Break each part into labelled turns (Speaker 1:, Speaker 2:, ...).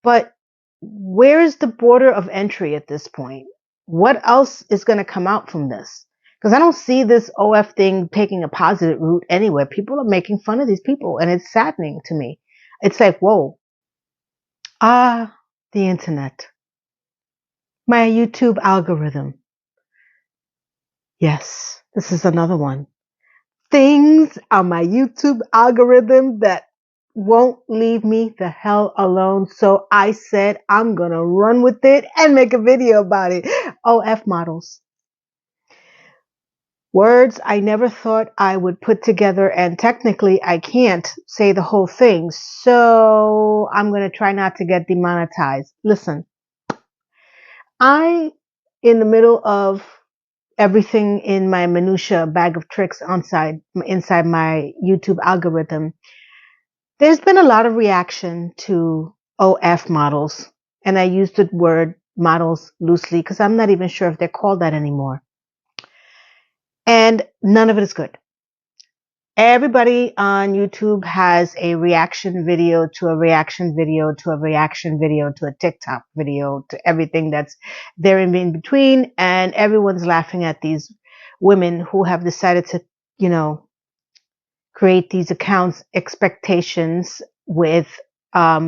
Speaker 1: But where is the border of entry at this point? What else is going to come out from this? Because I don't see this OF thing taking a positive route anywhere. People are making fun of these people, and it's saddening to me. It's like, whoa. The internet. My YouTube algorithm. Yes, this is another one. Things on my YouTube algorithm that won't leave me the hell alone. So I said I'm going to run with it and make a video about it. OF models. Words I never thought I would put together, and technically I can't say the whole thing. So I'm going to try not to get demonetized. Listen, in the middle of everything in my minutia bag of tricks inside my YouTube algorithm, there's been a lot of reaction to OF models. And I use the word models loosely because I'm not even sure if they're called that anymore. And none of it is good. Everybody on YouTube has a reaction video to a reaction video to a reaction video to a TikTok video to everything that's there in between. And everyone's laughing at these women who have decided to, create these accounts, expectations with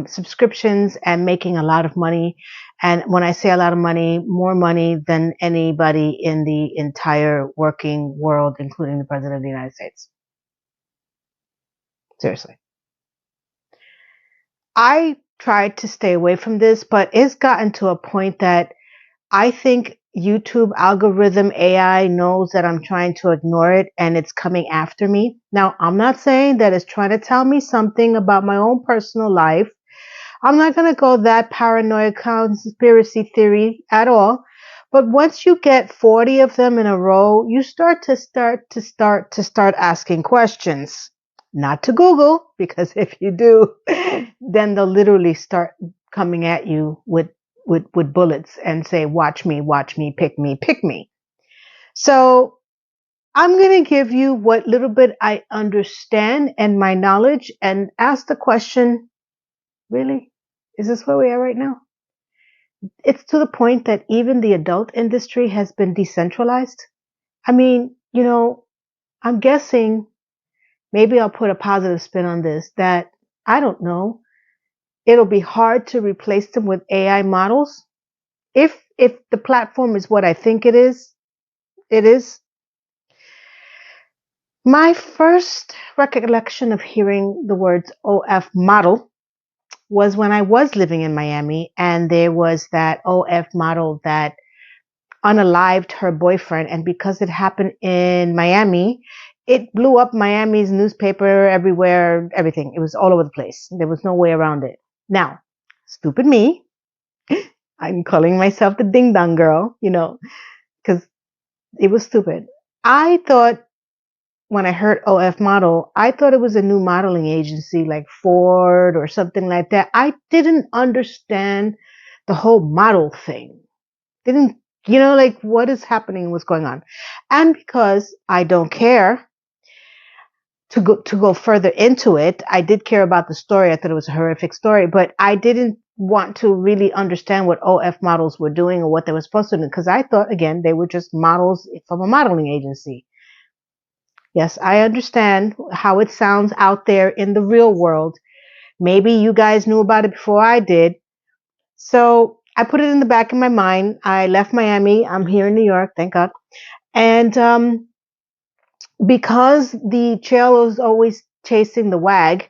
Speaker 1: subscriptions and making a lot of money. And when I say a lot of money, more money than anybody in the entire working world, including the President of the United States. Seriously. I tried to stay away from this, but it's gotten to a point that I think YouTube algorithm AI knows that I'm trying to ignore it and it's coming after me. Now, I'm not saying that it's trying to tell me something about my own personal life. I'm not going to go that paranoid conspiracy theory at all. But once you get 40 of them in a row, you start asking questions. Not to Google, because if you do, then they'll literally start coming at you with bullets and say, watch me, pick me, pick me. So I'm going to give you what little bit I understand and my knowledge and ask the question, really? Is this where we are right now? It's to the point that even the adult industry has been decentralized. I mean, I'm guessing, maybe I'll put a positive spin on this, that, I don't know, it'll be hard to replace them with AI models. If the platform is what I think it is, it is. My first recollection of hearing the words OF model was when I was living in Miami, and there was that OF model that unalived her boyfriend. And because it happened in Miami, it blew up Miami's newspaper, everywhere, everything. It was all over the place. There was no way around it. Now, stupid me, I'm calling myself the ding dong girl, because it was stupid. I thought, when I heard OF model, I thought it was a new modeling agency like Ford or something like that. I didn't understand the whole model thing. Didn't, like, what is happening, what's going on. And because I don't care to go further into it, I did care about the story. I thought it was a horrific story, but I didn't want to really understand what OF models were doing or what they were supposed to do, because I thought, again, they were just models from a modeling agency. Yes, I understand how it sounds out there in the real world. Maybe you guys knew about it before I did. So I put it in the back of my mind. I left Miami. I'm here in New York, thank God. And because the trail is always chasing the wag,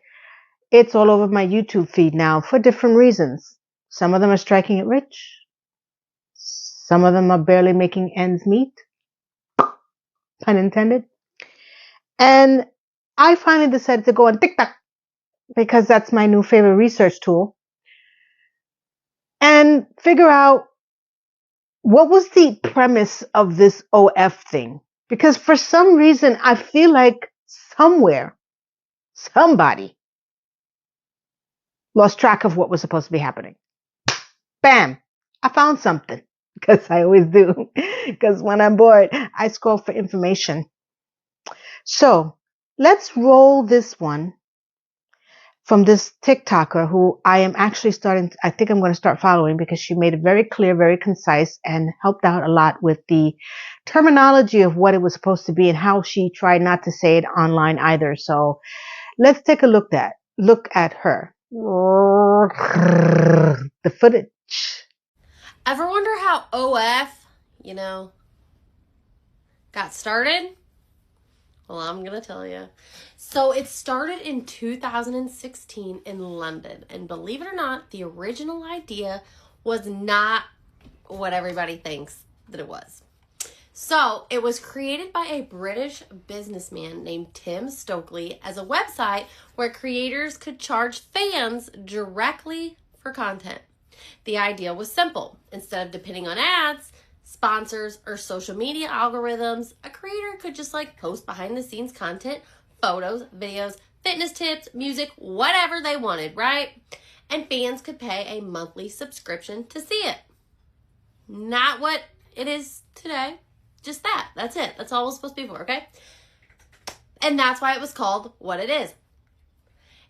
Speaker 1: it's all over my YouTube feed now for different reasons. Some of them are striking it rich. Some of them are barely making ends meet. Pun intended. And I finally decided to go on TikTok, because that's my new favorite research tool, and figure out what was the premise of this OF thing. Because for some reason, I feel like somewhere, somebody lost track of what was supposed to be happening. Bam! I found something, because I always do. Because when I'm bored, I scroll for information. So let's roll this one from this TikToker who I am actually I think I'm going to start following because she made it very clear, very concise, and helped out a lot with the terminology of what it was supposed to be and how she tried not to say it online either. So let's take a look at her. The footage.
Speaker 2: Ever wonder how OF, got started? Well, I'm going to tell you. So it started in 2016 in London. And believe it or not, the original idea was not what everybody thinks that it was. So it was created by a British businessman named Tim Stokely as a website where creators could charge fans directly for content. The idea was simple. Instead of depending on ads, sponsors, or social media algorithms, a creator could just post behind the scenes content, photos, videos, fitness tips, music, whatever they wanted, right? And fans could pay a monthly subscription to see it. Not what it is today. Just that. That's it. That's all it was supposed to be for, okay? And that's why it was called what it is.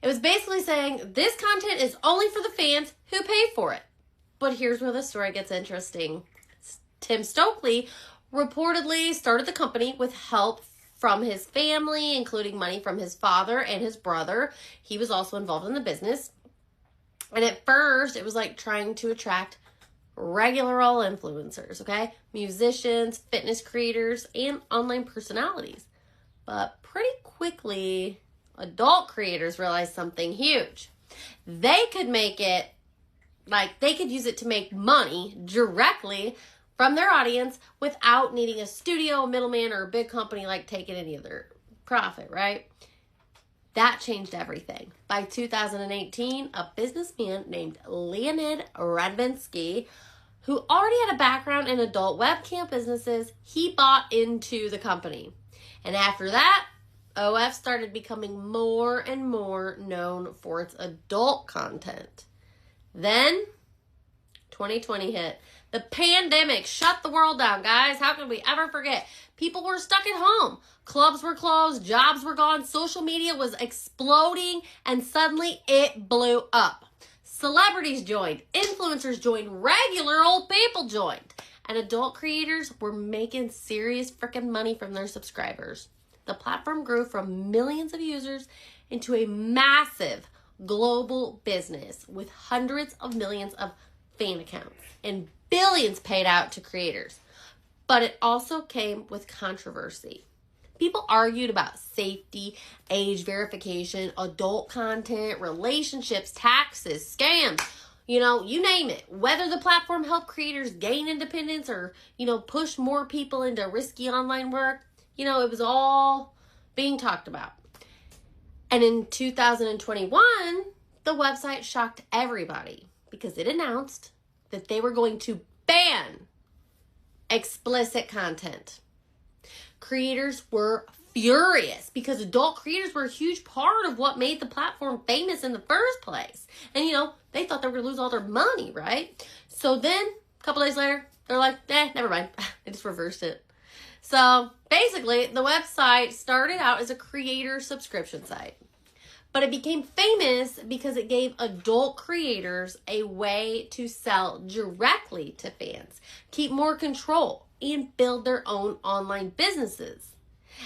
Speaker 2: It was basically saying this content is only for the fans who pay for it. But here's where the story gets interesting. Tim Stokely reportedly started the company with help from his family, including money from his father and his brother. He was also involved in the business. And at first, it was trying to attract regular old influencers, okay? Musicians, fitness creators, and online personalities. But pretty quickly, adult creators realized something huge. They could make it, they could use it to make money directly from their audience without needing a studio, a middleman, or a big company taking any of their profit, right? That changed everything. By 2018, a businessman named Leonid Radvinsky, who already had a background in adult webcam businesses, he bought into the company. And after that, OF started becoming more and more known for its adult content. Then, 2020 hit. The pandemic shut the world down, guys. How could we ever forget? People were stuck at home. Clubs were closed. Jobs were gone. Social media was exploding. And suddenly it blew up. Celebrities joined. Influencers joined. Regular old people joined. And adult creators were making serious freaking money from their subscribers. The platform grew from millions of users into a massive global business with hundreds of millions of fan accounts and billions paid out to creators. But it also came with controversy. People argued about safety, age verification, adult content, relationships, taxes, scams, you name it. Whether the platform helped creators gain independence or, push more people into risky online work, it was all being talked about. And in 2021, the website shocked everybody because it announced that they were going to ban explicit content. Creators were furious because adult creators were a huge part of what made the platform famous in the first place. And, they thought they were going to lose all their money, right? So then, a couple days later, they're like, never mind. They just reversed it. So basically, the website started out as a creator subscription site. But it became famous because it gave adult creators a way to sell directly to fans, keep more control, and build their own online businesses.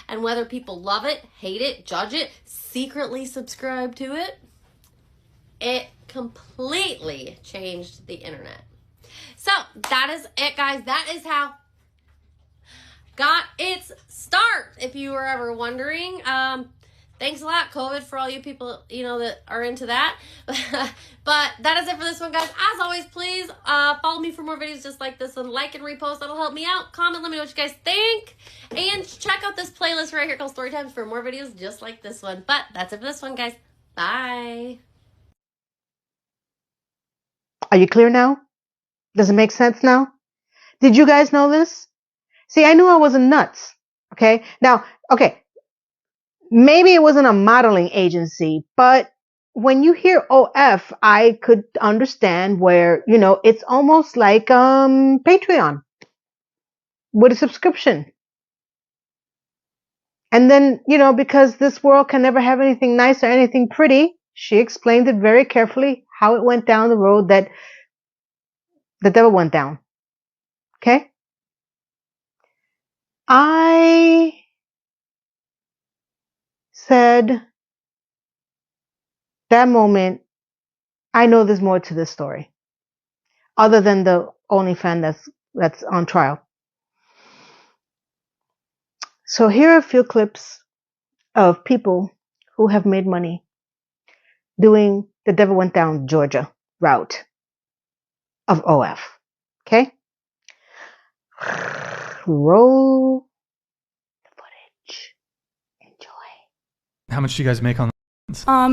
Speaker 2: And whether people love it, hate it, judge it, secretly subscribe to it, it completely changed the internet. So that is it, guys. That is how got its start, if you were ever wondering. Thanks a lot, COVID, for all you people, that are into that. But that is it for this one, guys. As always, please follow me for more videos just like this one. Like and repost. That'll help me out. Comment. Let me know what you guys think. And check out this playlist right here called Story Times for more videos just like this one. But that's it for this one, guys. Bye.
Speaker 1: Are you clear now? Does it make sense now? Did you guys know this? See, I knew I wasn't nuts. Okay. Now, okay. Maybe it wasn't a modeling agency, but when you hear OF, I could understand where, it's almost like Patreon with a subscription. And then, because this world can never have anything nice or anything pretty, She explained it very carefully how it went down the road that the devil went down. Okay? I said that moment, I know there's more to this story other than the OnlyFans that's on trial. So here are a few clips of people who have made money doing the devil went down Georgia route of OF. Okay? Roll the footage. Enjoy.
Speaker 3: How much do you guys make on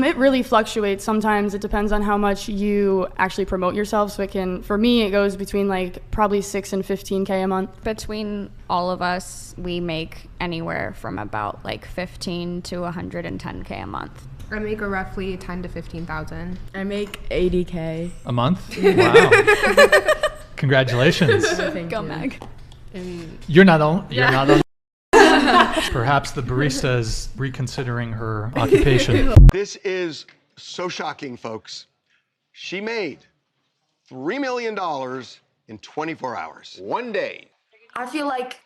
Speaker 4: It really fluctuates. Sometimes it depends on how much you actually promote yourself. So for me, it goes between like probably 6 and 15K a month.
Speaker 5: Between all of us, we make anywhere from about like 15 to 110K a month.
Speaker 6: I make a roughly 10 to 15,000.
Speaker 7: I make 80K
Speaker 3: a month? Wow. Congratulations.
Speaker 5: Go, Meg.
Speaker 3: You're not on. Perhaps the barista is reconsidering her occupation.
Speaker 8: This is so shocking, folks. She made $3 million in 24 hours. One day.
Speaker 9: I feel like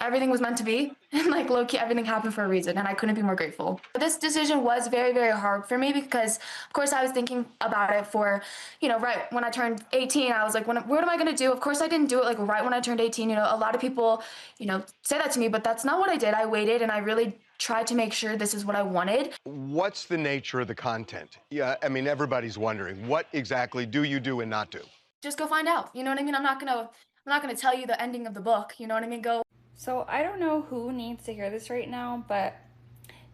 Speaker 9: everything was meant to be, and like low-key everything happened for a reason, and I couldn't be more grateful. But this decision was very, very hard for me because, of course, I was thinking about it for, right when I turned 18, I was like, what am I going to do? Of course, I didn't do it like right when I turned 18. A lot of people, say that to me, but that's not what I did. I waited, and I really tried to make sure this is what I wanted.
Speaker 8: What's the nature of the content? Yeah, I mean, everybody's wondering, what exactly do you do and not do?
Speaker 9: Just go find out. You know what I mean? I'm not gonna tell you the ending of the book. You know what I mean? Go.
Speaker 5: So I don't know who needs to hear this right now, but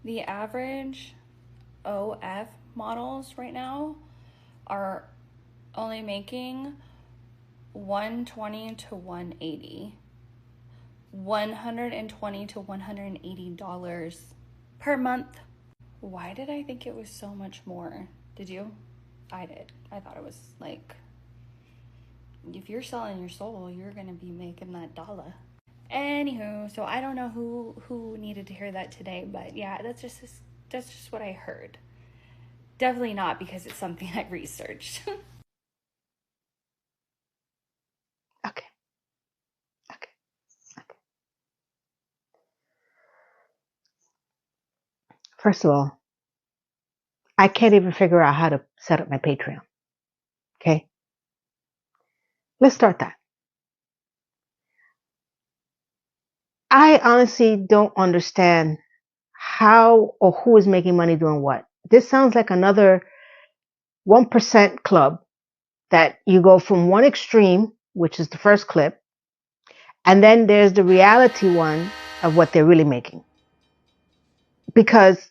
Speaker 5: the average OF models right now are only making $120 to $180. $120 to $180 per month. Why did I think it was so much more? Did you? I did. I thought it was like, if you're selling your soul, you're gonna be making that dollar. Anywho, so I don't know who needed to hear that today, but yeah, that's just what I heard. Definitely not because it's something I researched.
Speaker 1: Okay. First of all, I can't even figure out how to set up my Patreon. Okay? Let's start that. I honestly don't understand how or who is making money doing what. This sounds like another 1% club that you go from one extreme, which is the first clip, and then there's the reality one of what they're really making. Because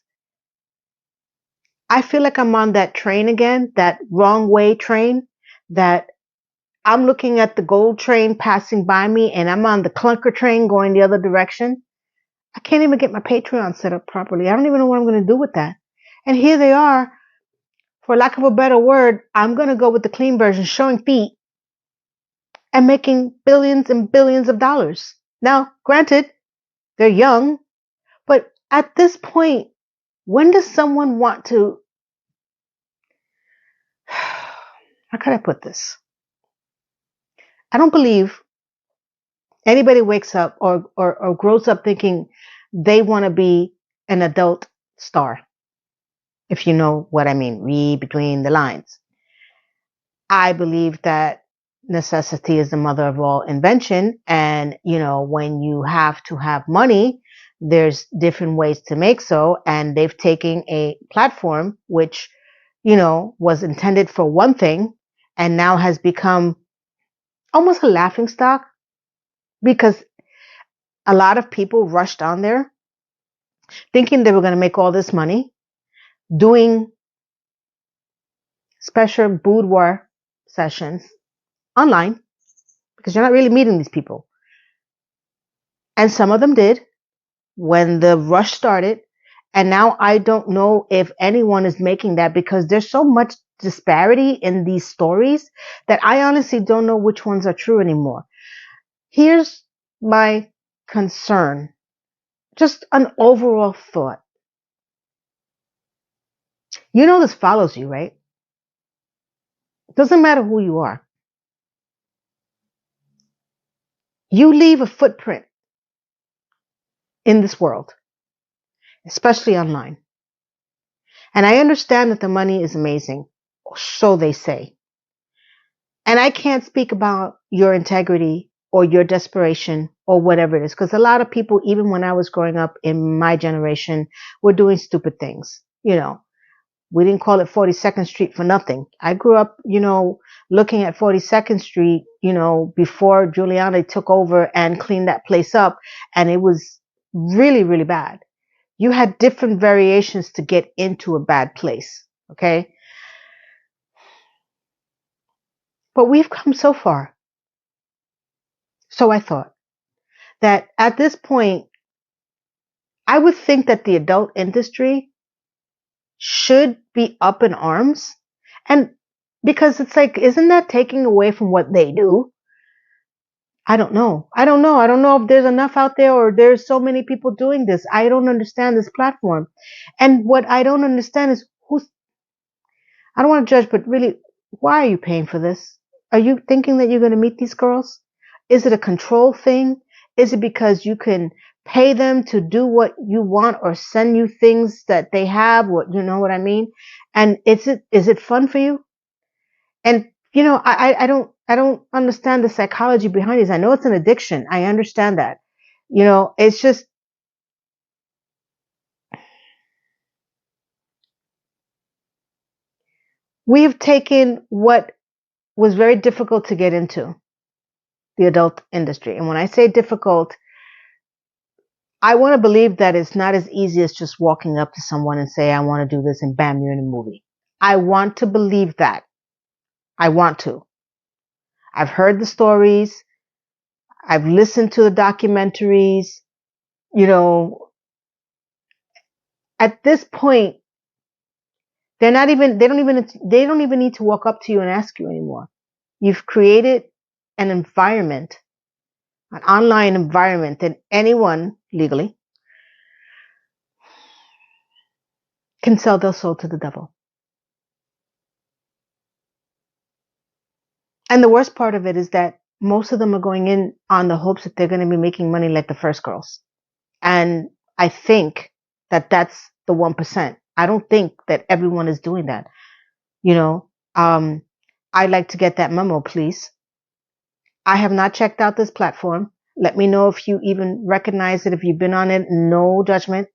Speaker 1: I feel like I'm on that train again, that wrong way train, that I'm looking at the gold train passing by me and I'm on the clunker train going the other direction. I can't even get my Patreon set up properly. I don't even know what I'm going to do with that. And here they are, for lack of a better word, I'm going to go with the clean version, showing feet and making billions and billions of dollars. Now, granted, they're young, but at this point, when does someone want to, how can I put this? I don't believe anybody wakes up or grows up thinking they want to be an adult star. If you know what I mean, read between the lines. I believe that necessity is the mother of all invention. And, when you have to have money, there's different ways to make so. And they've taken a platform which, was intended for one thing and now has become almost a laughingstock because a lot of people rushed on there thinking they were going to make all this money doing special boudoir sessions online because you're not really meeting these people. And some of them did when the rush started. And now I don't know if anyone is making that because there's so much disparity in these stories that I honestly don't know which ones are true anymore. Here's my concern. Just an overall thought. You know this follows you, right? It doesn't matter who you are. You leave a footprint in this world, especially online. And I understand that the money is amazing, so they say. And I can't speak about your integrity or your desperation or whatever it is, because a lot of people, even when I was growing up in my generation, were doing stupid things. You know, we didn't call it 42nd Street for nothing. I grew up, looking at 42nd Street, before Giuliani took over and cleaned that place up. And it was really, really bad. You had different variations to get into a bad place. Okay. But we've come so far. So I thought that at this point, I would think that the adult industry should be up in arms. And because it's like, isn't that taking away from what they do? I don't know. I don't know if there's enough out there or there's so many people doing this. I don't understand this platform. And what I don't understand is I don't want to judge, but really, why are you paying for this? Are you thinking that you're going to meet these girls? Is it a control thing? Is it because you can pay them to do what you want or send you things that they have? What, you know what I mean? And is it fun for you? And I don't understand the psychology behind this. I know it's an addiction. I understand that. It's just, we've taken what was very difficult to get into, the adult industry. And when I say difficult, I want to believe that it's not as easy as just walking up to someone and say, I want to do this, and bam, you're in a movie. I want to believe that. I want to. I've heard the stories. I've listened to the documentaries. At this point, they don't even need to walk up to you and ask you anymore. You've created an environment, an online environment that anyone legally can sell their soul to the devil. And the worst part of it is that most of them are going in on the hopes that they're going to be making money like the first girls. And I think that that's the 1%. I don't think that everyone is doing that. I'd like to get that memo, please. I have not checked out this platform. Let me know if you even recognize it, if you've been on it. No judgment.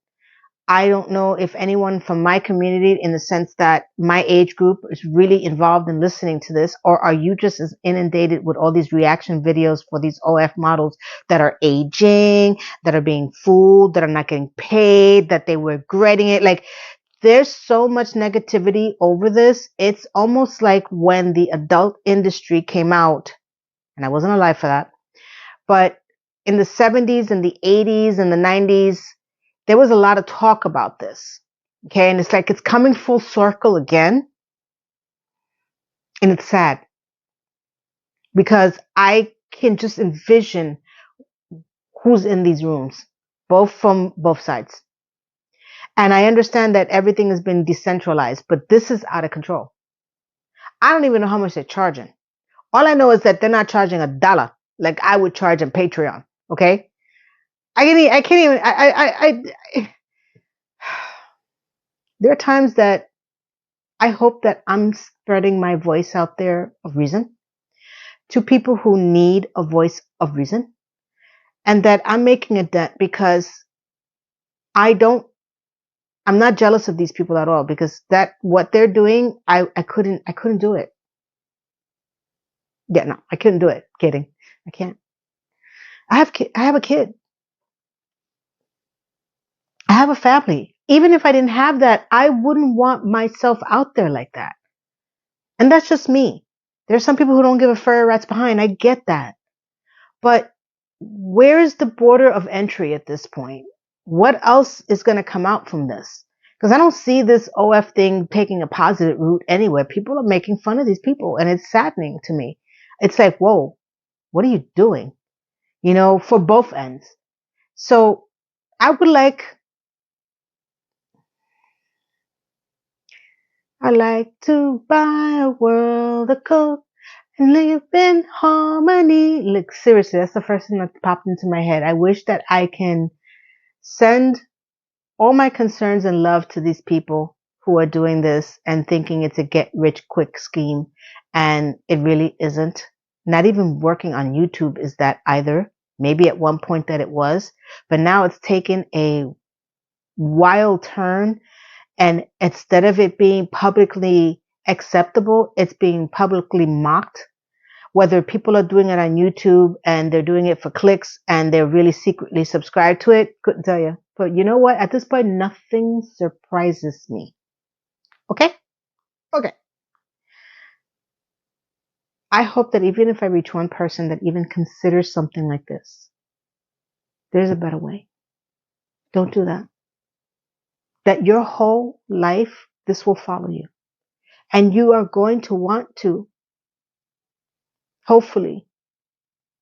Speaker 1: I don't know if anyone from my community, in the sense that my age group, is really involved in listening to this, or are you just as inundated with all these reaction videos for these OF models that are aging, that are being fooled, that are not getting paid, that they were regretting it? Like, there's so much negativity over this. It's almost like when the adult industry came out, and I wasn't alive for that, but in the 70s and the 80s and the 90s, there was a lot of talk about this. Okay. And it's like, it's coming full circle again. And it's sad because I can just envision who's in these rooms, both from both sides. And I understand that everything has been decentralized, but this is out of control. I don't even know how much they're charging. All I know is that they're not charging $1 like I would charge on Patreon. Okay. I can't even, there are times that I hope that I'm spreading my voice out there of reason to people who need a voice of reason, and that I'm making a dent, because I'm not jealous of these people at all, because that what they're doing, I couldn't do it. Yeah, no, I couldn't do it. Kidding. I can't. I have a kid. I have a family. Even if I didn't have that, I wouldn't want myself out there like that. And that's just me. There's some people who don't give a furry rat's behind. I get that. But where is the border of entry at this point? What else is going to come out from this? Because I don't see this OF thing taking a positive route anywhere. People are making fun of these people, and it's saddening to me. It's like, whoa, what are you doing? For both ends. So I would like I like to buy a world of coke and live in harmony. Like, seriously, that's the first thing that popped into my head. I wish that I can send all my concerns and love to these people who are doing this and thinking it's a get rich quick scheme. And it really isn't. Not even working on YouTube is that either. Maybe at one point that it was, but now it's taken a wild turn. And instead of it being publicly acceptable, it's being publicly mocked. Whether people are doing it on YouTube and they're doing it for clicks and they're really secretly subscribed to it, couldn't tell you. But you know what? At this point, nothing surprises me. Okay? Okay. I hope that even if I reach one person that even considers something like this, there's a better way. Don't do that. That your whole life, this will follow you. And you are going to want to, hopefully,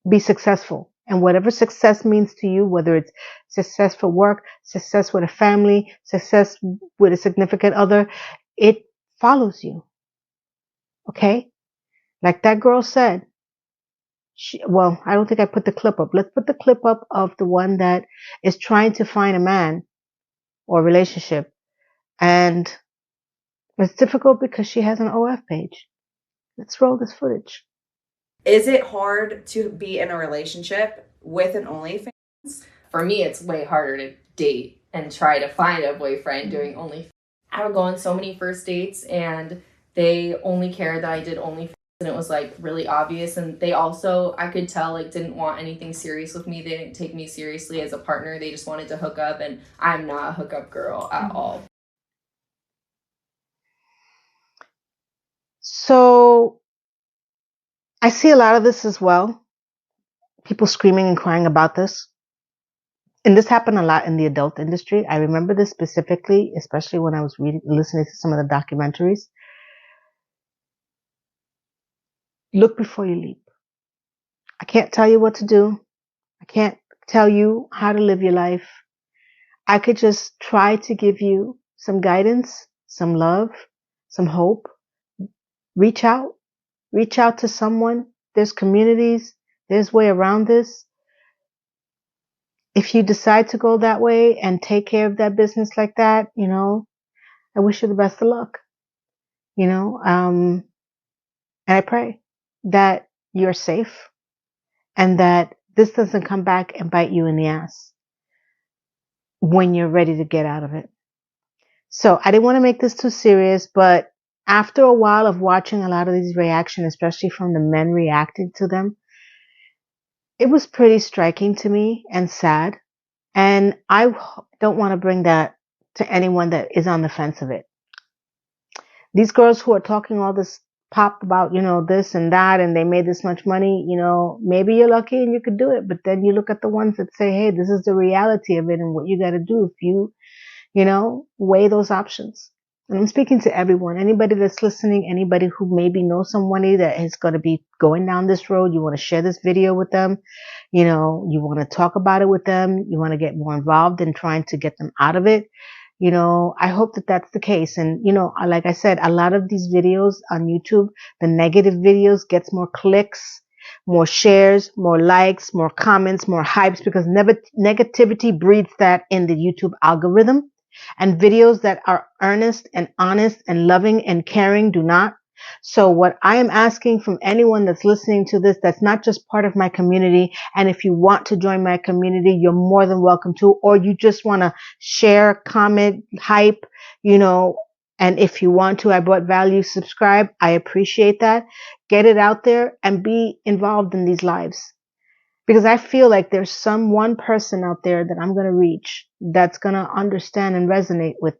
Speaker 1: be successful. And whatever success means to you, whether it's success for work, success with a family, success with a significant other, it follows you. Okay? Like that girl said, well, I don't think I put the clip up. Let's put the clip up of the one that is trying to find a man or relationship. And it's difficult because she has an OF page. Let's roll this footage.
Speaker 10: Is it hard to be in a relationship with an OnlyFans?
Speaker 7: For me, it's way harder to date and try to find a boyfriend doing OnlyFans. I would go on so many first dates and they only cared that I did OnlyFans, and it was like really obvious. And they also, I could tell, like didn't want anything serious with me. They didn't take me seriously as a partner. They just wanted to hook up, and I'm not a hookup girl at all.
Speaker 1: So I see a lot of this as well. People screaming and crying about this. And this happened a lot in the adult industry. I remember this specifically, especially when I was listening to some of the documentaries. Look before you leap. I can't tell you what to do. I can't tell you how to live your life. I could just try to give you some guidance, some love, some hope. Reach out. Reach out to someone. There's communities. There's way around this. If you decide to go that way and take care of that business like that, I wish you the best of luck. And I pray that you're safe and that this doesn't come back and bite you in the ass when you're ready to get out of it. So I didn't want to make this too serious, but after a while of watching a lot of these reactions, especially from the men reacting to them, it was pretty striking to me and sad. And I don't want to bring that to anyone that is on the fence of it. These girls who are talking all this pop about, this and that, and they made this much money, maybe you're lucky and you could do it. But then you look at the ones that say, hey, this is the reality of it and what you got to do if you, weigh those options. And I'm speaking to everyone, anybody that's listening, anybody who maybe knows somebody that is going to be going down this road. You want to share this video with them. You want to talk about it with them. You want to get more involved in trying to get them out of it. I hope that that's the case. And, like I said, a lot of these videos on YouTube, the negative videos gets more clicks, more shares, more likes, more comments, more hypes, because negativity breeds that in the YouTube algorithm. And videos that are earnest and honest and loving and caring do not. So what I am asking from anyone that's listening to this, that's not just part of my community, and if you want to join my community, you're more than welcome to, or you just want to share, comment, hype, and if you want to, I brought value, subscribe. I appreciate that. Get it out there and be involved in these lives. Because I feel like there's one person out there that I'm going to reach that's going to understand and resonate with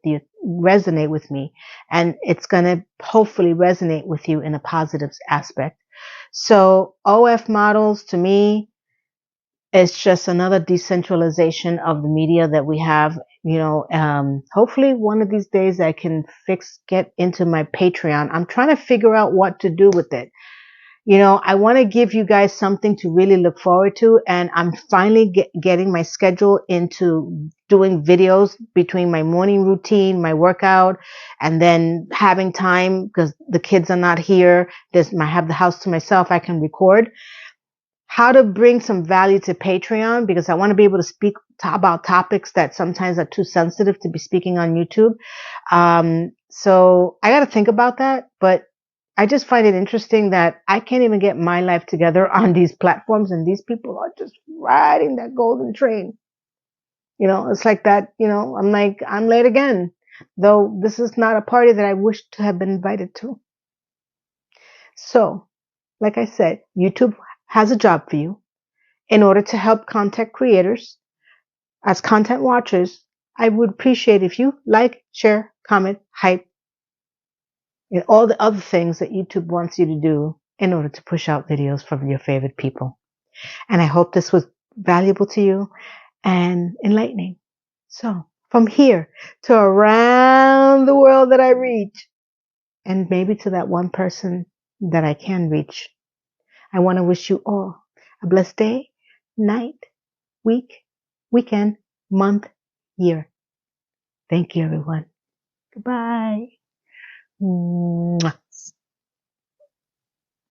Speaker 1: me. And it's going to hopefully resonate with you in a positive aspect. So OF models to me is just another decentralization of the media that we have. Hopefully one of these days I can get into my Patreon. I'm trying to figure out what to do with it. I want to give you guys something to really look forward to. And I'm finally getting my schedule into doing videos between my morning routine, my workout, and then having time because the kids are not here. I have the house to myself. I can record how to bring some value to Patreon because I want to be able to speak about topics that sometimes are too sensitive to be speaking on YouTube. So I got to think about that, but I just find it interesting that I can't even get my life together on these platforms and these people are just riding that golden train. It's like that, I'm like, I'm late again, though this is not a party that I wish to have been invited to. So, like I said, YouTube has a job for you. In order to help content creators as content watchers, I would appreciate if you like, share, comment, hype, and all the other things that YouTube wants you to do in order to push out videos from your favorite people. And I hope this was valuable to you and enlightening. So from here to around the world that I reach, and maybe to that one person that I can reach, I want to wish you all a blessed day, night, week, weekend, month, year. Thank you, everyone. Goodbye.